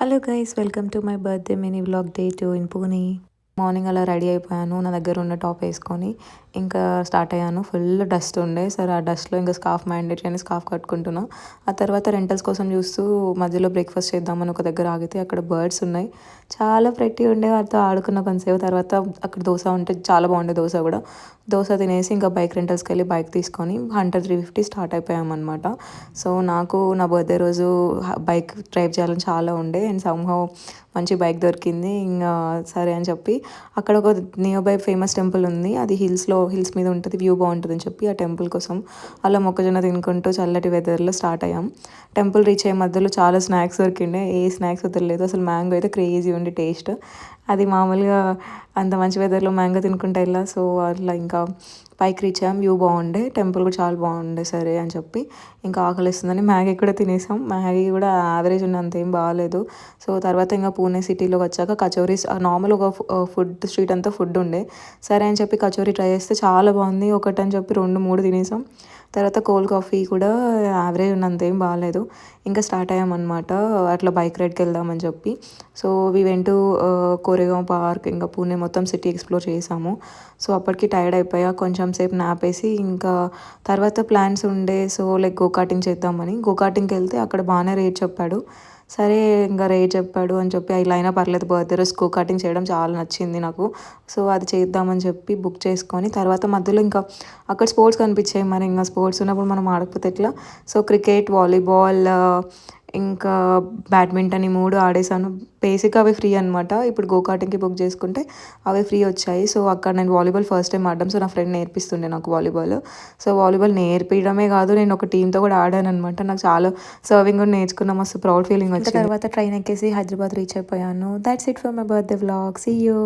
Hello guys, welcome to my birthday mini vlog day 2 in Pune. Morning అలా ready అయిపోయాను. నా దగ్గర ఉన్న టాప్ వేసుకొని ఇంకా స్టార్ట్ అయ్యాను. ఫుల్ డస్ట్ ఉండే, సరే ఆ డస్ట్లో ఇంకా స్కార్ఫ్ మ్యాండేటరీ అని స్కార్ఫ్ కట్టుకుంటున్నా. ఆ తర్వాత రెంటల్స్ కోసం చూస్తూ మధ్యలో బ్రేక్ఫాస్ట్ చేద్దామని ఒక దగ్గర ఆగితే అక్కడ బర్డ్స్ ఉన్నాయి. చాలా ప్రెట్టి ఉండే, వాటితో ఆడుకున్న కొంతసేపు. తర్వాత అక్కడ దోశ ఉంటే చాలా బాగుండే, దోశ కూడా. దోశ తినేసి ఇంకా బైక్ రెంటల్స్కి వెళ్ళి బైక్ తీసుకొని 100-350 స్టార్ట్ అయిపోయామన్నమాట. సో నాకు నా బర్త్డే రోజు బైక్ డ్రైవ్ చేయాలని చాలా ఉండే అండ్ సమ్హౌ మంచి బైక్ దొరికింది. ఇంకా సరే అని చెప్పి అక్కడ ఒక నియర్ బై ఫేమస్ టెంపుల్ ఉంది, అది హిల్స్ మీద ఉంటుంది, వ్యూ బాగుంటుంది అని చెప్పి ఆ టెంపుల్ కోసం అలా మొక్కజొన్న తినుకుంటూ చల్లటి వెదర్లో స్టార్ట్ అయ్యాం. టెంపుల్ రీచ్ అయ్యే మధ్యలో చాలా స్నాక్స్ దొరికిండే, ఏ స్నాక్స్ వదలలేదు అసలు. మ్యాంగో అయితే క్రేజీ ఉండి టేస్ట్, అది మామూలుగా అంత మంచి వెదర్లో మ్యాంగో తినుకుంటా వెళ్ళా. సో అట్లా ఇంకా పైకి రీచ్ అయ్యాం, వ్యూ బాగుండే, టెంపుల్ కూడా చాలా బాగుండే. సరే అని చెప్పి ఇంకా ఆకలిస్తుందని మ్యాగీ కూడా తినేసాం. మ్యాగీ కూడా యావరేజ్ ఉన్న, అంతేం బాగాలేదు. సో తర్వాత ఇంకా పూణే సిటీలోకి వచ్చాక కచోరీస్, నార్మల్ ఒక ఫుడ్ స్ట్రీట్ అంతా ఫుడ్ ఉండే. సరే అని చెప్పి కచోరీ ట్రై చేస్తే చాలా బాగుంది. ఒకటని చెప్పి 2-3 తినేసాం. తర్వాత కోల్డ్ కాఫీ కూడా యావరేజ్ ఉన్నంత ఏం బాగాలేదు. ఇంకా స్టార్ట్ అయ్యామన్నమాట అట్లా బైక్ రైడ్కి వెళ్దామని చెప్పి. So we went to Koregaon park, ఇంకా పూణే మొత్తం సిటీ ఎక్స్ప్లోర్ చేసాము. సో అప్పటికి టైర్డ్ అయిపోయా, కొంచెం సేపు నాప్ వేసి ఇంకా తర్వాత ప్లాన్స్ ఉండే. సో లైక్ గోకార్టింగ్ చేద్దామని గోకార్టింగ్కి వెళ్తే అక్కడ బాగానే రేట్ చెప్పాడు. సరే ఇంకా రేట్ చెప్పాడు అని చెప్పి ఇలా అయినా పర్లేదు, బర్త్డే రోజు గోకార్టింగ్ చేయడం చాలా నచ్చింది నాకు. సో అది చేద్దామని చెప్పి బుక్ చేసుకొని తర్వాత మధ్యలో ఇంకా అక్కడ స్పోర్ట్స్ కనిపించాయి. మరి ఇంకా స్పోర్ట్స్ ఉన్నప్పుడు మనం ఆడకపోతే ఎట్లా. సో క్రికెట్, వాలీబాల్, ఇంకా బ్యాడ్మింటన్, ఈ 3 ఆడేసాను. బేసిక్ అవి ఫ్రీ అనమాట. ఇప్పుడు గోకార్టింగ్కి బుక్ చేసుకుంటే అవి ఫ్రీ వచ్చాయి. సో అక్కడ నేను వాలీబాల్ ఫస్ట్ టైం ఆడడం. సో నా ఫ్రెండ్ నేర్పిస్తుండే నాకు వాలీబాల్. సో వాలీబాల్ నేర్పించడమే కాదు, నేను ఒక టీంతో కూడా ఆడాను అనమాట. నాకు చాలా సర్వింగ్ కూడా నేర్చుకున్నా, మస్తు ప్రౌడ్ ఫీలింగ్ వచ్చింది. తర్వాత ట్రైన్ ఎక్కేసి హైదరాబాద్ రీచ్ అయిపోయాను. That's it for my birthday vlog. See you.